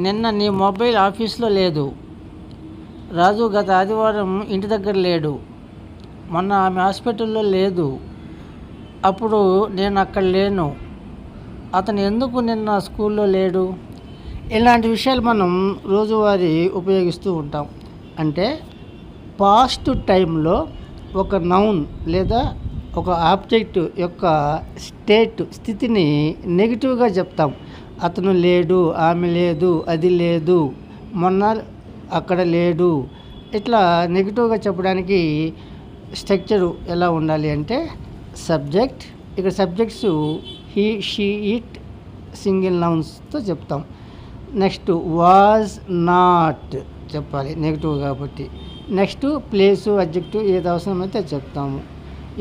నిన్న నీ మొబైల్ ఆఫీస్లో లేదు. రాజు గత ఆదివారం ఇంటి దగ్గర లేడు. మొన్న ఆమె హాస్పిటల్లో లేదు. అప్పుడు నేను అక్కడ లేను. అతను ఎందుకు నిన్న స్కూల్లో లేడు? ఇలాంటి విషయాలు మనం రోజువారీ ఉపయోగిస్తూ ఉంటాం. అంటే పాస్ట్ టైంలో ఒక నౌన్ లేదా ఒక ఆబ్జెక్ట్ యొక్క స్థితిని నెగిటివ్గా చెప్తాం. అతను లేడు, ఆమె లేదు, అది లేదు, మొన్న అక్కడ లేడు. ఇట్లా నెగిటివ్గా చెప్పడానికి స్ట్రక్చరు ఎలా ఉండాలి అంటే సబ్జెక్ట్, ఇక్కడ subjects he, she, it single నౌన్స్తో చెప్తాం. నెక్స్ట్ వాజ్ నాట్ చెప్పాలి నెగిటివ్ కాబట్టి. నెక్స్ట్ ప్లేసు, అడ్జెక్టివ్ ఏది అవసరమైతే అది చెప్తాము.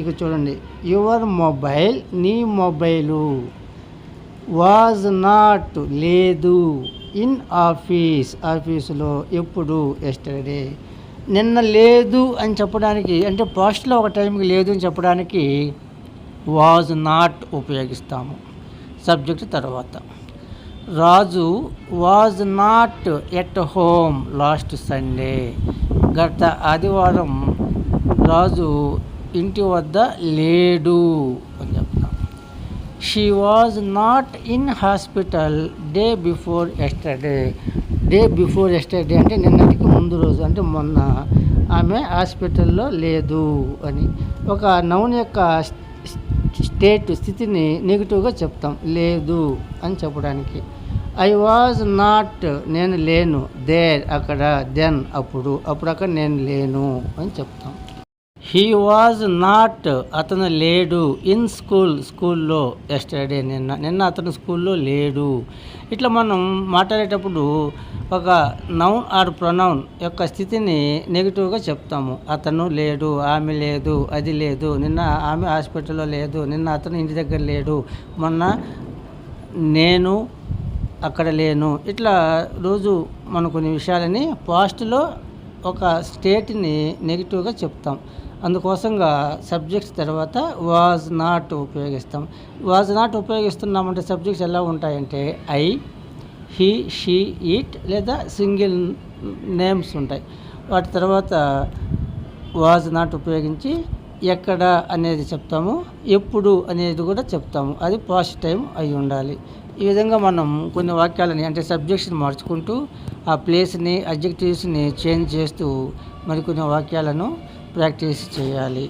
ఇక చూడండి, యువర్ మొబైల్ నీ మొబైలు, వాజ్ నాట్ లేదు, ఇన్ ఆఫీస్ ఆఫీసులో, ఎప్పుడు ఎస్టర్డే. నిన్న లేదు అని చెప్పడానికి అంటే పాస్ట్లో ఒక టైంకి లేదు అని చెప్పడానికి వాజ్ నాట్ ఉపయోగిస్తాము సబ్జెక్ట్ తర్వాత. Raju was not at home last Sunday. గత ఆదివారం రాజు ఇంటి వద్ద లేడు అని చెప్తాం. She was not in hospital day before yesterday. Day before yesterday అంటే నిన్నటికి ముందు రోజు, అంటే మొన్న ఆమె హాస్పిటల్లో లేదు అని. ఒక నౌన్ యొక్క స్థితిని నెగిటివ్గా చెప్తాం లేదు అని చెప్పడానికి. ఐ వాజ్ నాట్ నేను లేను, దేర్ అక్కడ, దెన్ అప్పుడు, అప్పుడు అక్కడ నేను లేను అని చెప్తాం. హీ వాజ్ నాట్ అతను లేడు, ఇన్ స్కూల్ స్కూల్లో, ఎస్టర్డే నిన్న అతను స్కూల్లో లేడు. ఇట్లా మనం మాట్లాడేటప్పుడు ఒక నౌన్ ఆర్ ప్రొనౌన్ యొక్క స్థితిని నెగిటివ్గా చెప్తాము. అతను లేడు, ఆమె లేదు, అది లేదు, నిన్న ఆమె హాస్పిటల్లో లేదు, నిన్న అతను ఇంటి దగ్గర లేడు, మొన్న నేను అక్కడ లేను. ఇట్లా రోజు మనం కొన్ని విషయాలని పాస్ట్లో ఒక స్టేట్ని నెగిటివ్గా చెప్తాం. అందుకోసంగా సబ్జెక్ట్స్ తర్వాత వాజ్ నాట్ ఉపయోగిస్తాం. వాజ్ నాట్ ఉపయోగిస్తున్నామంటే సబ్జెక్ట్స్ ఎలా ఉంటాయంటే ఐ, హీ, షీ, ఇట్ లేదా సింగిల్ నేమ్స్ ఉంటాయి. వాటి తర్వాత వాజ్ నాట్ ఉపయోగించి ఎక్కడ అనేది చెప్తాము, ఎప్పుడు అనేది కూడా చెప్తాము. అది పాస్ట్ టైం అయి ఉండాలి. ఈ విధంగా మనం కొన్ని వాక్యాలని అంటే సబ్జెక్ట్స్ని మార్చుకుంటూ ఆ ప్లేస్ని, అడ్జెక్టివ్స్ని చేంజ్ చేస్తూ మరికొన్ని వాక్యాలను ప్రాక్టీస్ చేయాలి.